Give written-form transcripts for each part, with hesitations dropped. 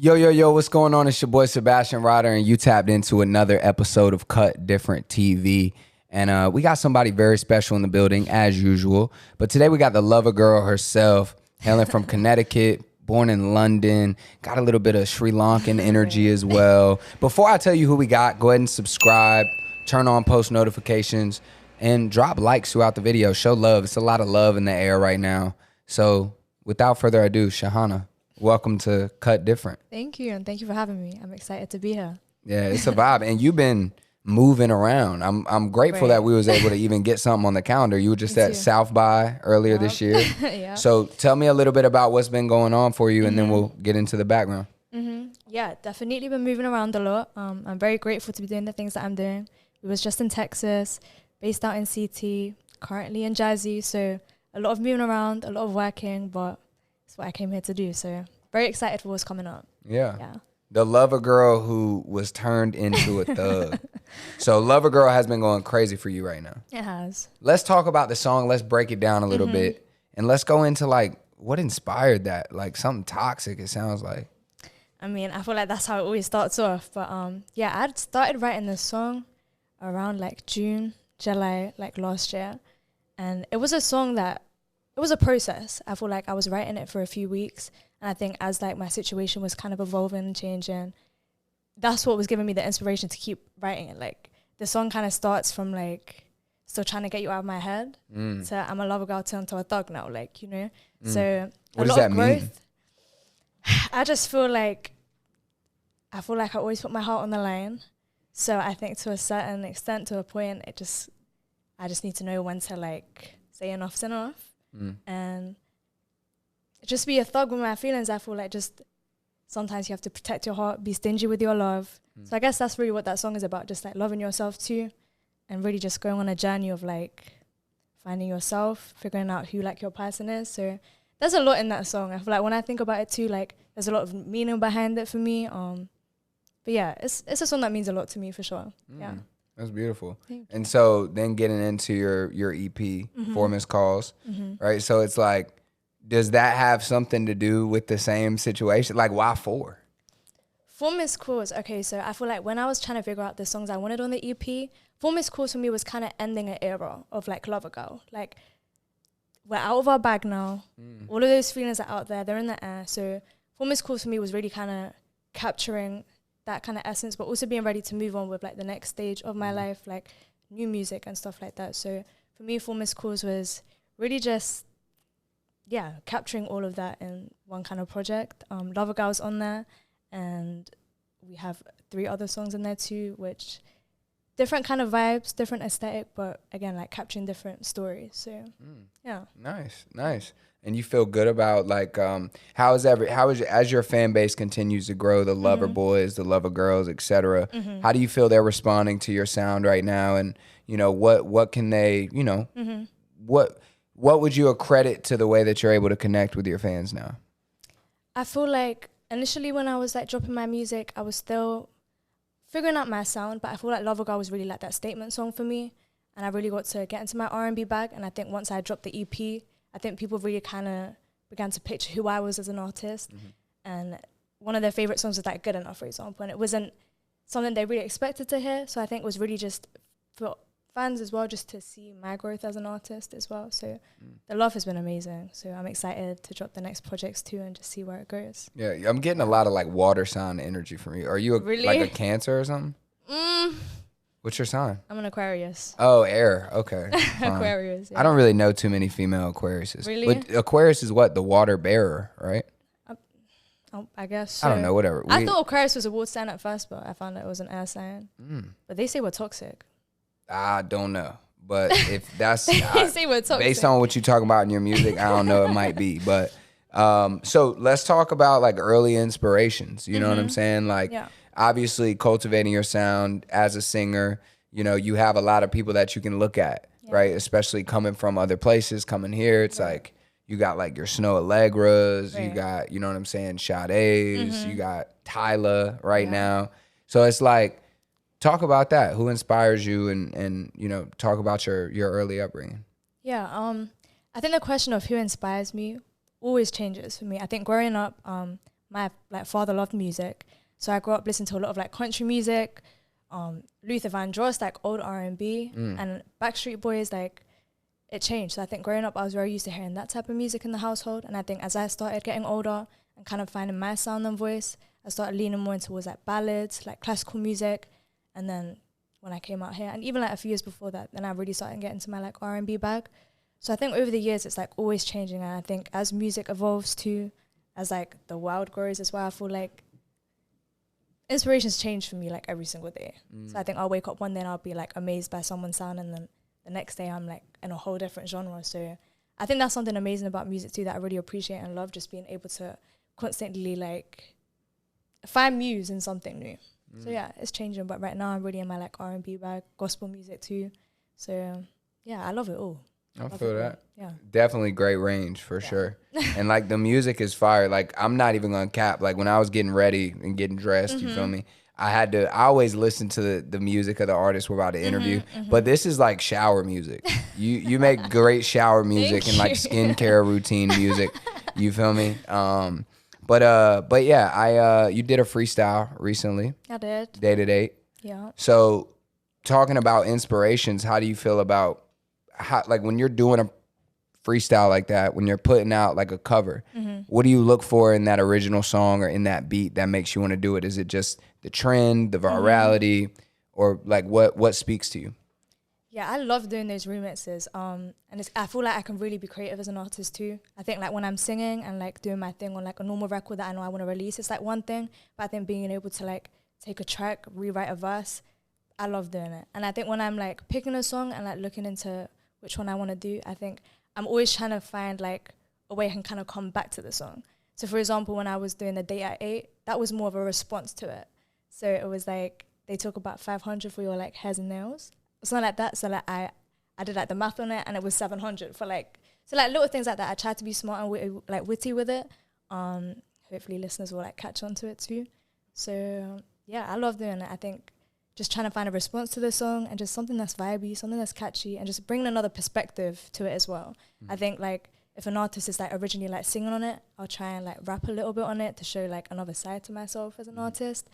Yo, yo, yo, what's going on? It's your boy Sebastian Ryder, and you tapped into another episode of Cut Different TV. And we got somebody very special in the building, as usual. But today we got the lover girl herself, hailing from Connecticut, born in London, got a little bit of Sri Lankan energy as well. Before I tell you who we got, go ahead and subscribe, turn on post notifications, and drop likes throughout the video. Show love. It's a lot of love in the air right now. So without further ado, Shehxna. Welcome to Cut Different. Thank you, and thank you for having me. I'm excited to be here. Yeah, it's a vibe, and you've been moving around. I'm grateful that we was able to even get something on the calendar. You were just at South by earlier this year. Yeah. So tell me a little bit about what's been going on for you, and then we'll get into the background. Yeah, definitely been moving around a lot. I'm very grateful to be doing the things that I'm doing. We was just in Texas, based out in CT, currently in Jersey. So a lot of moving around, a lot of working, but it's what I came here to do. So very excited for what's coming up. Yeah. The lover girl who was turned into a thug. So lover girl has been going crazy for you right now. It has. Let's talk about the song. Let's break it down a little bit. And let's go into like what inspired that? Like something toxic, it sounds like. I mean, I feel like that's how it always starts off. But yeah, I'd started writing this song around like June, July, like last year. And it was a song that, it was a process. I feel like I was writing it for a few weeks. And I think as like my situation was kind of evolving and changing, that's what was giving me the inspiration to keep writing it. Like the song kind of starts from like still trying to get you out of my head. So I'm a lover girl turned to a thug now, like, you know. So What a does lot that of mean? growth. I just feel like I always put my heart on the line. So I think to a certain extent, to a point, I just need to know when to like say enough's enough. And just be a thug with my feelings. I feel like just sometimes you have to protect your heart, be stingy with your love. So I guess that's really what that song is about, just like loving yourself too, and really just going on a journey of like finding yourself, figuring out who like your person is. So there's a lot in that song. I feel like when I think about it too, like there's a lot of meaning behind it for me. But yeah, it's a song that means a lot to me for sure. Yeah. That's beautiful. Thank And so then getting into your EP, Four Missed Calls, right? So it's like, does that have something to do with the same situation? Like, why four? Four Missed Calls. Okay, so I feel like when I was trying to figure out the songs I wanted on the EP, Four Missed Calls for me was kind of ending an era of like Lover Girl. Like, we're out of our bag now. All of those feelings are out there. They're in the air. So Four Missed Calls for me was really kind of capturing that kind of essence, but also being ready to move on with like the next stage of my life, like new music and stuff like that. So for me, Four Missed Calls was really just, yeah, capturing all of that in one kind of project. Lover Girl's on there, and we have 3 other songs in there too, which different kind of vibes, different aesthetic, but again, like capturing different stories. So yeah. Nice. And you feel good about like as your fan base continues to grow, the lover boys, the lover girls, etc. How do you feel they're responding to your sound right now? And you know, what can they, you know, what would you accredit to the way that you're able to connect with your fans now? I feel like initially when I was like dropping my music, I was still figuring out my sound, but I feel like Lover Girl was really like that statement song for me, and I really got to get into my R&B bag. And I think once I dropped the EP, I think people really kind of began to picture who I was as an artist. And one of their favorite songs was like Good Enough, for example, and it wasn't something they really expected to hear. So I think it was really just for fans as well, just to see my growth as an artist as well. So the love has been amazing. So I'm excited to drop the next projects too and just see where it goes. Yeah, I'm getting a lot of like water sign energy from you. Are you Really? like a Cancer or something? What's your sign? I'm an Aquarius. Oh, air. Okay. Fine. Aquarius. Yeah. I don't really know too many female Aquariuses. Really? But Aquarius is what? The water bearer, right? I guess. I don't so. know, whatever. I thought Aquarius was a water sign at first, but I found out it was an air sign. But they say we're toxic. I don't know. But if that's They say we're toxic. based on what you talk about in your music, I don't know, it might be. But so let's talk about like early inspirations. You know what I'm saying? Like obviously cultivating your sound as a singer, you know, you have a lot of people that you can look at, right? Especially coming from other places, coming here. It's like you got like your Snow Allegras, you got, you know what I'm saying, Sade's, you got Tyla right now. So it's like, talk about that. Who inspires you, and you know, talk about your early upbringing. Yeah, I think the question of who inspires me always changes for me. I think growing up, my like father loved music, so I grew up listening to a lot of like country music, Luther Vandross, like old R&B, and Backstreet Boys. Like it changed. So I think growing up, I was very used to hearing that type of music in the household, and I think as I started getting older and kind of finding my sound and voice, I started leaning more towards like ballads, like classical music, and then when I came out here, and even like a few years before that, then I really started getting into my like R&B bag. So I think over the years, it's like always changing, and I think as music evolves too, as like the world grows as well, I feel like inspirations change for me like every single day. So I think I'll wake up one day and I'll be like amazed by someone's sound, and then the next day I'm like in a whole different genre. So I think that's something amazing about music too that I really appreciate and love, just being able to constantly like find muse in something new. So yeah, it's changing, but right now I'm really in my like R&B bag, gospel music too. So yeah, I love it all. I feel that. Yeah. Definitely great range for sure. And like the music is fire. Like I'm not even gonna cap. Like when I was getting ready and getting dressed, you feel me? I always listen to the music of the artist we're about to interview. But this is like shower music. You make great shower music and like skincare routine music. You feel me? But yeah, you did a freestyle recently. I did. Day to Day. Yeah. So talking about inspirations, how do you feel about how, like when you're doing a freestyle like that, when you're putting out like a cover, what do you look for in that original song or in that beat that makes you want to do it? Is it just the trend, the virality, or like what speaks to you? Yeah, I love doing those remixes. And I feel like I can really be creative as an artist too. I think like when I'm singing and like doing my thing on like a normal record that I know I want to release, it's like one thing. But I think being able to like take a track, rewrite a verse, I love doing it. And I think when I'm like picking a song and like looking into which one I want to do, I think I'm always trying to find like a way I can kind of come back to the song. So for example, when I was doing The Date at 8, that was more of a response to it. So it was like, they talk about 500 for your like hairs and nails, something like that. So like I did like the math on it, and it was 700 for like, so like little things like that. I tried to be smart and witty with it. Hopefully listeners will like catch on to it too. So yeah, I love doing it. I think just trying to find a response to the song and just something that's vibey, something that's catchy, and just bringing another perspective to it as well. I think like if an artist is like originally like singing on it, I'll try and like rap a little bit on it to show like another side to myself as an artist.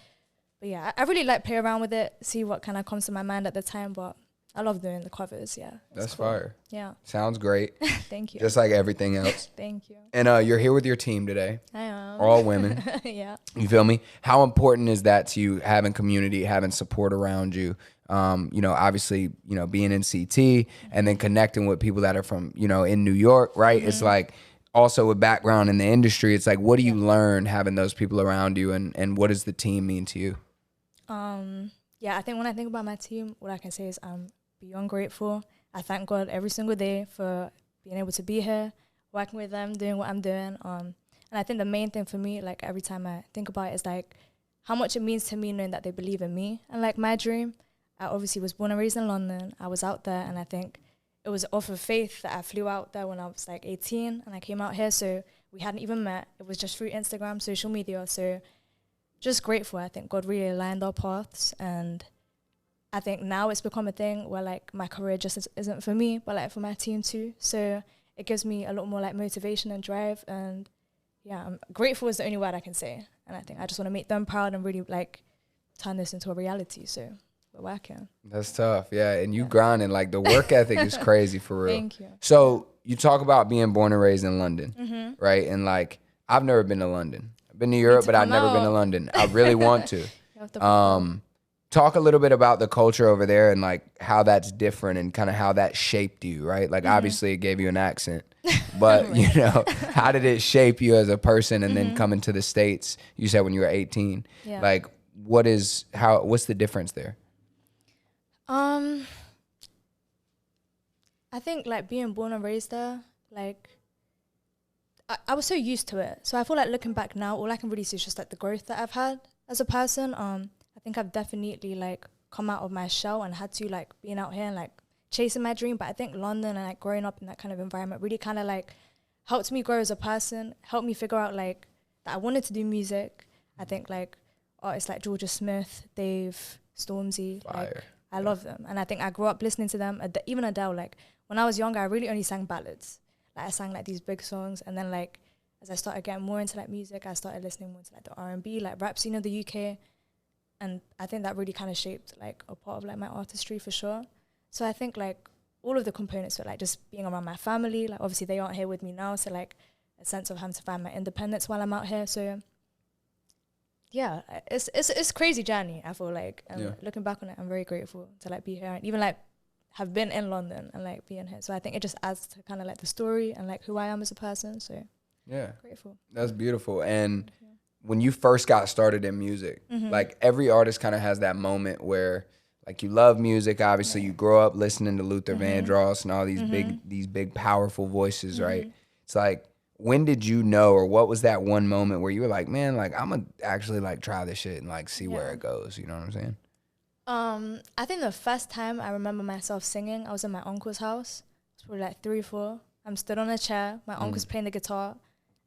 But yeah, I really like play around with it, see what kind of comes to my mind at the time. But I love doing the covers. Yeah, that's cool. fire. Yeah, sounds great. Thank you. Just like everything else. Thank you. And you're here with your team today. I am. All women. Yeah. You feel me? How important is that to you, having community, having support around you? You know, obviously, you know, being in CT and then connecting with people that are from, you know, in New York, right? It's like also a background in the industry. It's like, what do you learn having those people around you, and what does the team mean to you? Yeah, I think when I think about my team, what I can say is I'm beyond grateful. I thank God every single day for being able to be here, working with them, doing what I'm doing. And I think the main thing for me, like every time I think about it, is like how much it means to me knowing that they believe in me and like my dream. I obviously was born and raised in London. I was out there, and I think it was off of faith that I flew out there when I was like 18 and I came out here. So we hadn't even met. It was just through Instagram, social media. So just grateful. I think God really aligned our paths, and I think now it's become a thing where like my career just isn't for me, but like for my team too. So it gives me a lot more like motivation and drive, and yeah, I'm grateful is the only word I can say. And I think I just want to make them proud and really like turn this into a reality. So we're working. That's tough. Yeah. And you grinding, like the work ethic is crazy for real. Thank you. So you talk about being born and raised in London, right? And like, I've never been to London. I've been to Europe, but I've never been to London. I really want to. Talk a little bit about the culture over there and like how that's different and kind of how that shaped you, right? Like obviously it gave you an accent, but you know, how did it shape you as a person? And then coming to the States, you said when you were 18, like what's the difference there? I think like being born and raised there, like I was so used to it. So I feel like looking back now, all I can really see is just like the growth that I've had as a person. I think I've definitely like come out of my shell and had to like being out here and like chasing my dream. But I think London and like growing up in that kind of environment really kind of like helped me grow as a person, helped me figure out like that I wanted to do music. I think like artists like Georgia Smith, Dave, Stormzy, like I love them. And I think I grew up listening to them, even Adele. Like when I was younger, I really only sang ballads. Like I sang like these big songs, and then like as I started getting more into like music, I started listening more to like the R&B, like rap scene of the UK. And I think that really kind of shaped like a part of like my artistry for sure. So I think like all of the components were like just being around my family. Like obviously they aren't here with me now. So like a sense of having to find my independence while I'm out here. So yeah, it's crazy journey, I feel like. And looking back on it, I'm very grateful to like be here and even like have been in London and like being here. So I think it just adds to kind of like the story and like who I am as a person. So yeah, grateful. That's beautiful. And when you first got started in music, like every artist kind of has that moment where like you love music, obviously you grow up listening to Luther Vandross and all these big powerful voices, right? It's like, when did you know, or what was that one moment where you were like, man, like I'm gonna actually like try this shit and like see where it goes, you know what I'm saying? I think the first time I remember myself singing, I was in my uncle's house. It was probably like 3 or 4. I'm stood on a chair, my uncle's playing the guitar,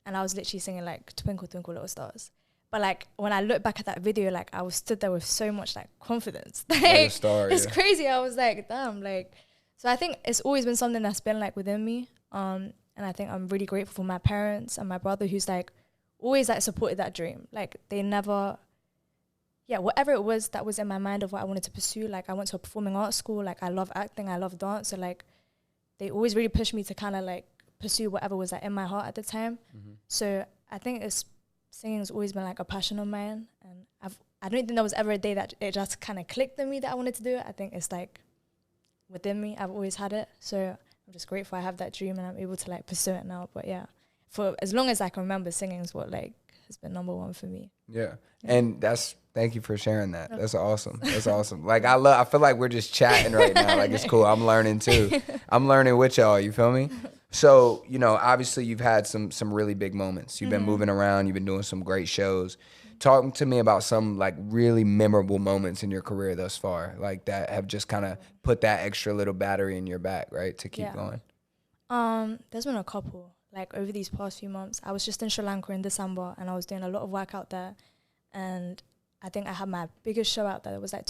and I was literally singing like Twinkle Twinkle Little Stars. But like when I look back at that video, like I was stood there with so much like confidence. Like a star, it's crazy. I was like, damn, like. So I think it's always been something that's been like within me. And I think I'm really grateful for my parents and my brother who's like always like supported that dream. Like they never, whatever it was that was in my mind of what I wanted to pursue. Like I went to a performing arts school. Like I love acting, I love dance. So like they always really pushed me to kind of like pursue whatever was like in my heart at the time. So I think singing's always been like a passion of mine. And I don't think there was ever a day that it just kind of clicked in me that I wanted to do it. I think it's like within me, I've always had it. So I'm just grateful I have that dream and I'm able to like pursue it now. But yeah, for as long as I can remember, singing is what like has been number one for me. Yeah. And thank you for sharing that. That's awesome. That's awesome. Like I feel like we're just chatting right now. Like it's cool. I'm learning too. I'm learning with y'all, you feel me? So, you know, obviously you've had some really big moments. You've been moving around, you've been doing some great shows. Talk to me about some like really memorable moments in your career thus far, like that have just kind of put that extra little battery in your back, right, to keep going. There's been a couple. Like over these past few months, I was just in Sri Lanka in December and I was doing a lot of work out there. And I think I had my biggest show out there. It was like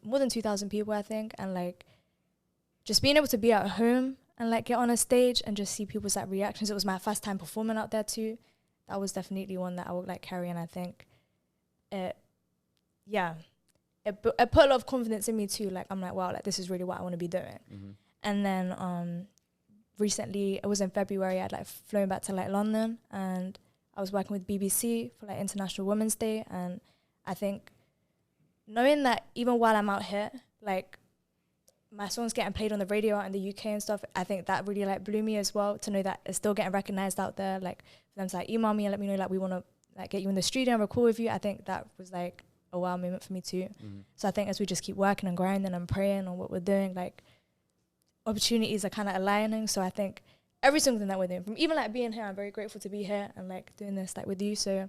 more than 2,000 people, I think. And like just being able to be at home and like get on a stage and just see people's like reactions. It was my first time performing out there too. That was definitely one that I would like carry. And I think it put a lot of confidence in me too. Like I'm like, wow, like this is really what I want to be doing. And then recently, it was in February, I'd like flown back to like London and I was working with BBC for like International Women's Day. And I think knowing that even while I'm out here, like my song's getting played on the radio out in the UK and stuff, I think that really like blew me as well, to know that it's still getting recognized out there. Like for them to like email me and let me know like we want to like get you in the studio and record with you. I think that was like a wow moment for me too. So I think as we just keep working and grinding and praying on what we're doing, like opportunities are kind of aligning. So I think every single thing that we're doing, from even like being here, I'm very grateful to be here and like doing this like with you. So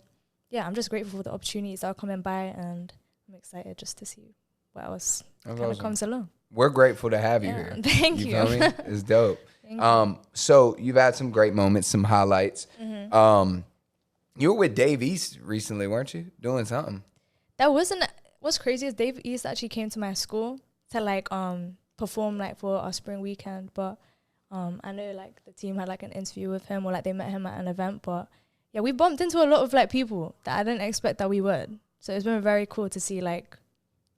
yeah, I'm just grateful for the opportunities that are coming by and I'm excited just to see what else kind of comes along. We're grateful to have you here. Thank you. Feel me? It's dope. So you've had some great moments, some highlights. You were with Dave East recently, weren't you? Doing something. That wasn't, what's crazy is Dave East actually came to my school to like perform like for our spring weekend. But I know like the team had like an interview with him or like they met him at an event. But yeah, we bumped into a lot of like people that I didn't expect that we would. So it's been very cool to see like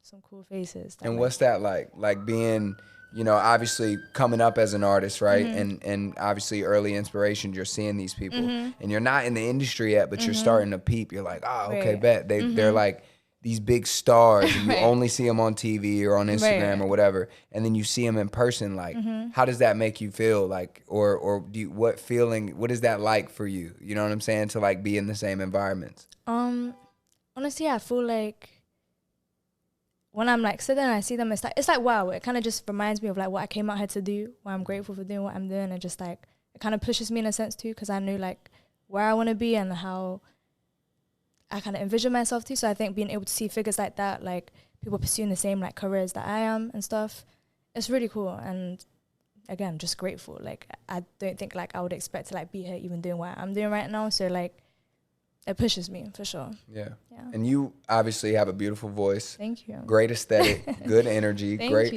some cool faces. And what's that like? Like being, you know, obviously coming up as an artist, right? And obviously early inspirations, you're seeing these people and you're not in the industry yet, but you're starting to peep. You're like, oh, okay, bet. They're like these big stars and you only see them on TV or on Instagram or whatever. And then you see them in person. Like, how does that make you feel? Like, or do you, what is that like for you? You know what I'm saying? To like be in the same environments. Honestly, I feel like when I'm like sitting and I see them, it's like wow, it kind of just reminds me of like what I came out here to do, why I'm grateful for doing what I'm doing, and just like it kind of pushes me in a sense too, because I know like where I want to be and how I kind of envision myself too. So I think being able to see figures like that, like people pursuing the same like careers that I am and stuff, it's really cool. And again, just grateful. Like I don't think like I would expect to like be here even doing what I'm doing right now. So like it pushes me for sure. Yeah. And you obviously have a beautiful voice. Thank you. Great aesthetic, good energy, great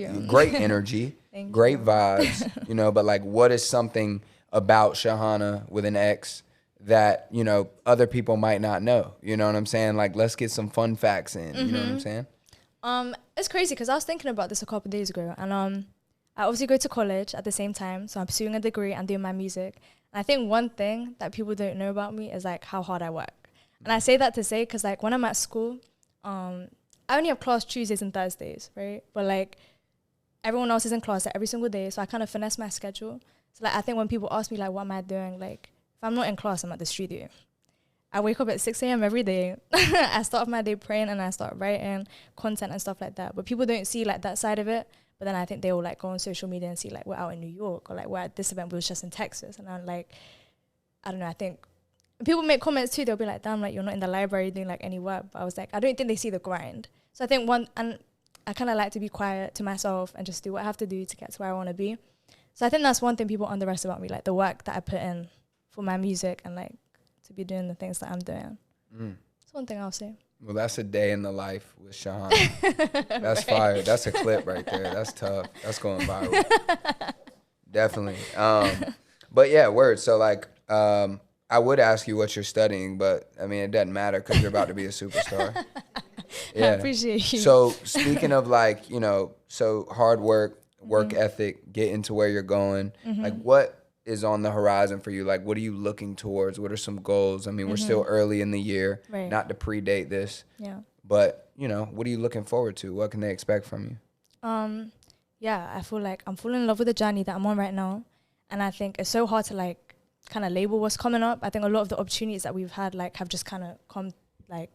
energy, great vibes, you know, but like what is something about Shehxna with an X that, you know, other people might not know. You know what I'm saying? Like, let's get some fun facts in. You know what I'm saying? It's crazy because I was thinking about this a couple of days ago, and I obviously go to college at the same time, so I'm pursuing a degree and doing my music. And I think one thing that people don't know about me is like how hard I work. And I say that to say because like when I'm at school, I only have class Tuesdays and Thursdays, right? But like everyone else is in class like, every single day, so I kind of finesse my schedule. So like I think when people ask me like what am I doing, like if I'm not in class, I'm at the studio. I wake up at 6 a.m. every day. I start off my day praying and I start writing content and stuff like that. But people don't see like that side of it. But then I think they will like go on social media and see like we're out in New York or like we're at this event, but it was just in Texas. And I'm like, I don't know, I think people make comments too. They'll be like, damn, like you're not in the library doing like any work. But I was like, I don't think they see the grind. So I think and I kind of like to be quiet to myself and just do what I have to do to get to where I want to be. So I think that's one thing people underestimate about me, like the work that I put in for my music and like to be doing the things that I'm doing. That's one thing I'll say. Well, that's a day in the life with Shehxna. That's fire. That's a clip right there. That's tough. That's going viral. Definitely. But yeah, word. So like, I would ask you what you're studying, but I mean, it doesn't matter because you're about to be a superstar. Yeah. I appreciate you. So speaking of like, you know, so hard work ethic, getting to where you're going, like what is on the horizon for you? Like, what are you looking towards? What are some goals? I mean, we're still early in the year, not to predate this. Yeah. But, you know, what are you looking forward to? What can they expect from you? Yeah, I feel like I'm falling in love with the journey that I'm on right now. And I think it's so hard to like kind of label what's coming up. I think a lot of the opportunities that we've had like have just kind of come like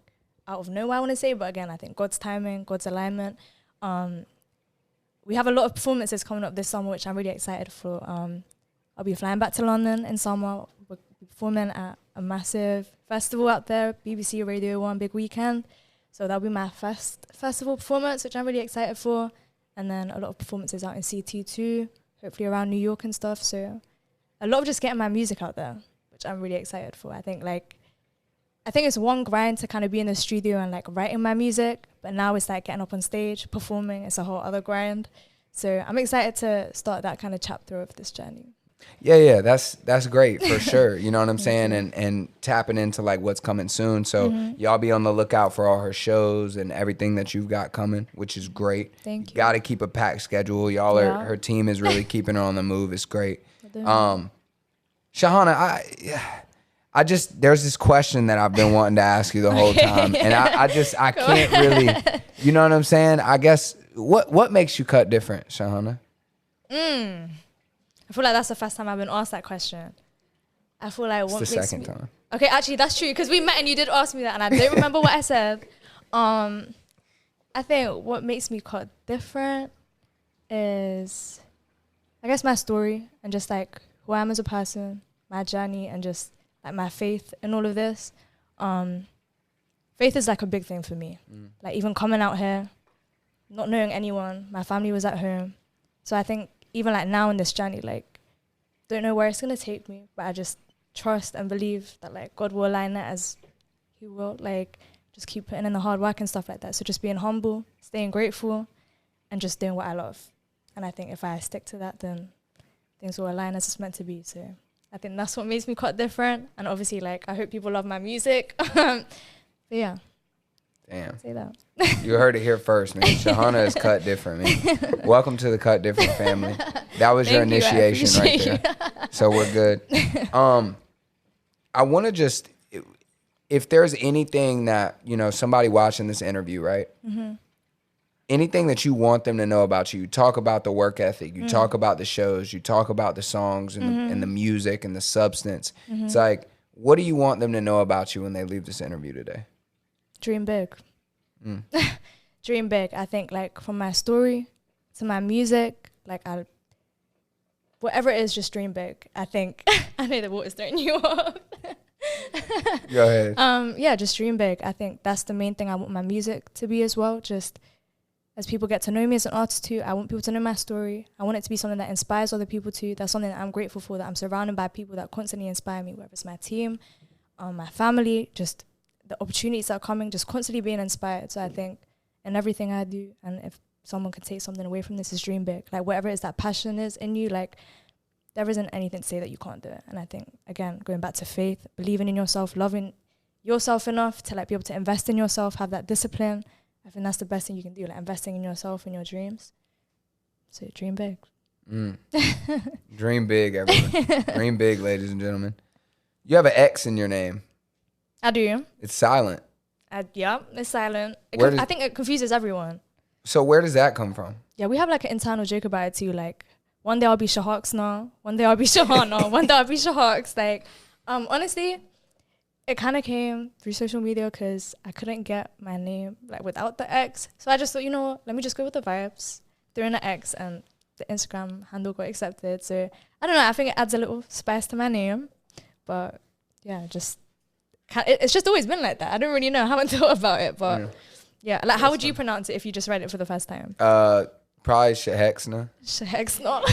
out of nowhere, I want to say. But again, I think God's timing, God's alignment. We have a lot of performances coming up this summer, which I'm really excited for. I'll be flying back to London in summer. We'll be performing at a massive festival out there, BBC Radio 1 Big Weekend. So that'll be my first festival performance, which I'm really excited for. And then a lot of performances out in CT too, hopefully around New York and stuff. So a lot of just getting my music out there, which I'm really excited for. I think it's one grind to kind of be in the studio and like writing my music, but now it's like getting up on stage, performing. It's a whole other grind. So I'm excited to start that kind of chapter of this journey. Yeah, that's great for sure. You know what I'm saying? And tapping into like what's coming soon. So y'all be on the lookout for all her shows and everything that you've got coming, which is great. Thank you. Got to keep a packed schedule. Y'all are, her team is really keeping her on the move. It's great. Shehxna, I just, there's this question that I've been wanting to ask you the whole time. And I can't really, you know what I'm saying? I guess, what makes you cut different, Shehxna? I feel like that's the first time I've been asked that question. I feel like it's the second time. Okay, actually, that's true because we met and you did ask me that, and I don't remember what I said. I think what makes me cut different is, I guess, my story and just like who I am as a person, my journey, and just like my faith in all of this. Faith is like a big thing for me. Like even coming out here, not knowing anyone, my family was at home, so I think. Even like now in this journey, like, don't know where it's going to take me, but I just trust and believe that like God will align it as he will, like just keep putting in the hard work and stuff like that. So just being humble, staying grateful, and just doing what I love. And I think if I stick to that, then things will align as it's meant to be. So I think that's what makes me quite different. And obviously like, I hope people love my music. But yeah. Damn. Say that. You heard it here first, man. Shehxna is cut different, man. Welcome to the Cut Different family. That was your initiation right there. So we're good. I want to just, if there's anything that, you know, somebody watching this interview, right? Anything that you want them to know about you. You talk about the work ethic. You talk about the shows. You talk about the songs and the music and the substance. It's like, what do you want them to know about you when they leave this interview today? Dream big. Dream big. I think like from my story to my music, like whatever it is, just dream big. I think I know the water's throwing you off. Go ahead. Yeah, just dream big. I think that's the main thing I want my music to be as well. Just as people get to know me as an artist too, I want people to know my story. I want it to be something that inspires other people too. That's something that I'm grateful for, that I'm surrounded by people that constantly inspire me, whether it's my team, my family, just the opportunities that are coming, just constantly being inspired. So I think in everything I do, and if someone could take something away from this, is dream big. Like whatever it is that passion is in you, like there isn't anything to say that you can't do it. And I think, again, going back to faith, believing in yourself, loving yourself enough to like be able to invest in yourself, have that discipline. I think that's the best thing you can do, like investing in yourself and your dreams. So dream big. Dream big, everyone. Dream big, ladies and gentlemen. You have an X in your name. I do. It's silent. Yeah, it's silent. I think it confuses everyone. So where does that come from? Yeah, we have like an internal joke about it too. Like, one day I'll be Shehxna, one day I'll be Shehxna, one day I'll be Shehx. Like, honestly, it kind of came through social media because I couldn't get my name like without the X. So I just thought, you know what, let me just go with the vibes, threw in the X, and the Instagram handle got accepted. So I don't know, I think it adds a little spice to my name. But yeah, it's just always been like that. I don't really know. I haven't thought about it, but yeah. Like, how would you pronounce it if you just read it for the first time? Probably Shehxna. Shehxna.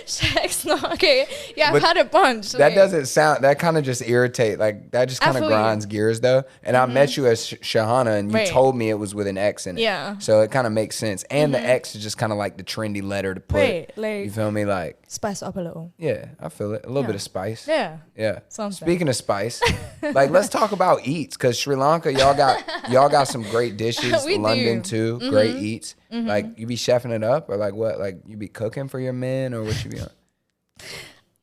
Shehxna. Okay. Yeah, I've had a bunch. That doesn't sound, that kind of just irritate. Like, that just kind of grinds gears though. And I met you as Shehxna and you told me it was with an X in it. Yeah. So it kind of makes sense. And the X is just kind of like the trendy letter to put. Like, you feel me? Like, spice it up a little. Yeah, I feel it. A little bit of spice. Yeah. Yeah. Something. Speaking of spice, like, let's talk about eats, because Sri Lanka, y'all got some great dishes. London too, great eats. Like, you be chefing it up, or like what? Like, you be cooking for your men, or what you be on?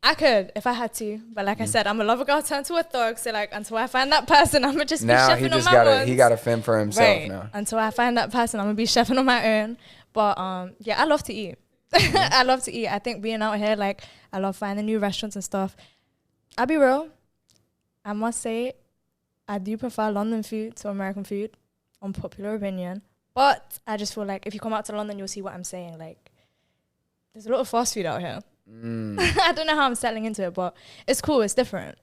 I could if I had to, but like I said, I'm a lover girl turned to a thug. So like, until I find that person, I'm gonna just be chefing on my own. He got to fend for himself now. Until I find that person, I'm gonna be chefing on my own. But yeah, I love to eat. I love to eat. I think being out here, like, I love finding new restaurants and stuff. I'll be real. I must say, I do prefer London food to American food, unpopular opinion. But I just feel like if you come out to London, you'll see what I'm saying. Like, there's a lot of fast food out here. I don't know how I'm settling into it, but it's cool. It's different.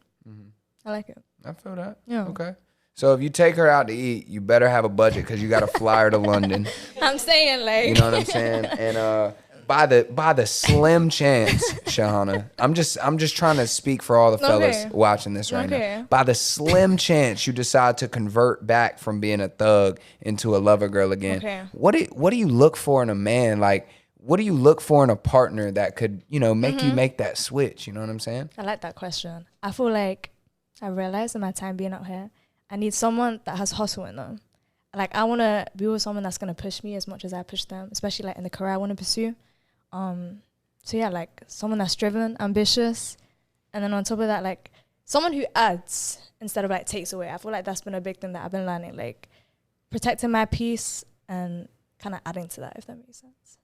I like it. I feel that. Yeah. Okay. So if you take her out to eat, you better have a budget, because you got to fly her to London. I'm saying, like, you know what I'm saying? And by the slim chance, Shehxna, I'm just trying to speak for all the fellas watching this right now. By the slim chance you decide to convert back from being a thug into a lover girl again, what do you look for in a man? Like, what do you look for in a partner that could, you know, make you make that switch? You know what I'm saying? I like that question. I feel like I realized in my time being out here, I need someone that has hustle in them. Like, I want to be with someone that's going to push me as much as I push them, especially like in the career I want to pursue. So yeah, like someone that's driven, ambitious, and then on top of that, like someone who adds instead of like takes away. I feel like that's been a big thing that I've been learning, like protecting my peace and kind of adding to that, if that makes sense.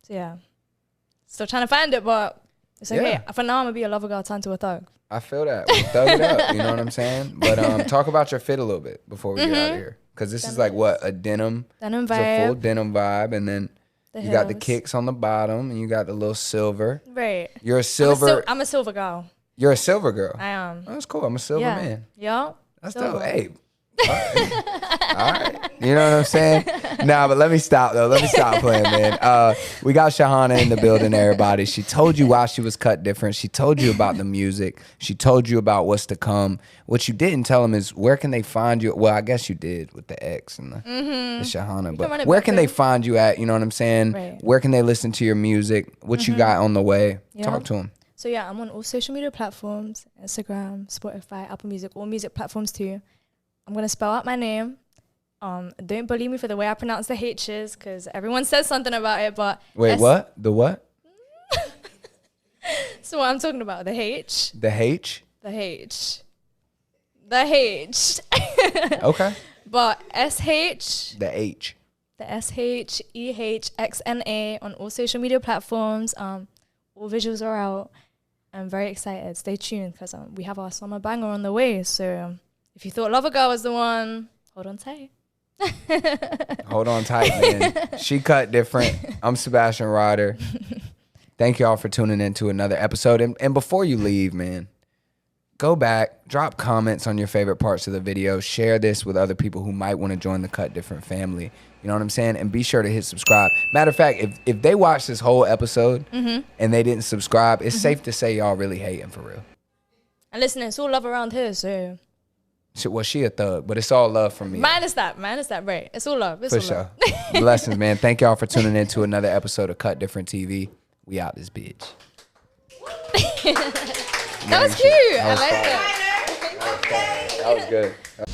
So yeah, still trying to find it, but it's okay. Yeah. For now, I'm gonna be a lover girl turned to a thug. I feel that. We thug it up, you know what I'm saying? But talk about your fit a little bit before we get out of here, because this is like what, a denim vibe, it's a full denim vibe, and then you got the kicks on the bottom, and you got the little silver. Right. You're a silver. I'm a silver girl. You're a silver girl. I am. Oh, that's cool. I'm a silver man. Yeah. That's dope. Hey. All right. You know what I'm saying? Nah, but let me stop though. Let me stop playing, man. We got Shehxna in the building, everybody. She told you why she was cut different. She told you about the music. She told you about what's to come. What you didn't tell them is where can they find you? Well, I guess you did with the X and the Shehxna, but where can they find you at? You know what I'm saying? Right. Where can they listen to your music? What you got on the way? Talk to them. So yeah, I'm on all social media platforms: Instagram, Spotify, Apple Music, all music platforms too. I'm going to spell out my name. Don't believe me for the way I pronounce the H's, because everyone says something about it, but... Wait, what? The what? So what I'm talking about, the H. The H? The H. The H. Okay. But S-H. The H. The SHEHXNA on all social media platforms. All visuals are out. I'm very excited. Stay tuned, because we have our summer banger on the way, so... If you thought Lover Girl was the one, hold on tight. Hold on tight, man. She cut different. I'm Sebastian Ryder. Thank y'all for tuning in to another episode. And before you leave, man, go back, drop comments on your favorite parts of the video. Share this with other people who might want to join the Cut Different family. You know what I'm saying? And be sure to hit subscribe. Matter of fact, if they watched this whole episode and they didn't subscribe, it's safe to say y'all really hating for real. And listen, it's all love around here, so... Well, she a thug, but it's all love from me. Minus that, right. It's all love. It's for all sure. Love. Blessings, man. Thank y'all for tuning in to another episode of Cut Different TV. We out this bitch. That was cute. I like fire. that. That was good.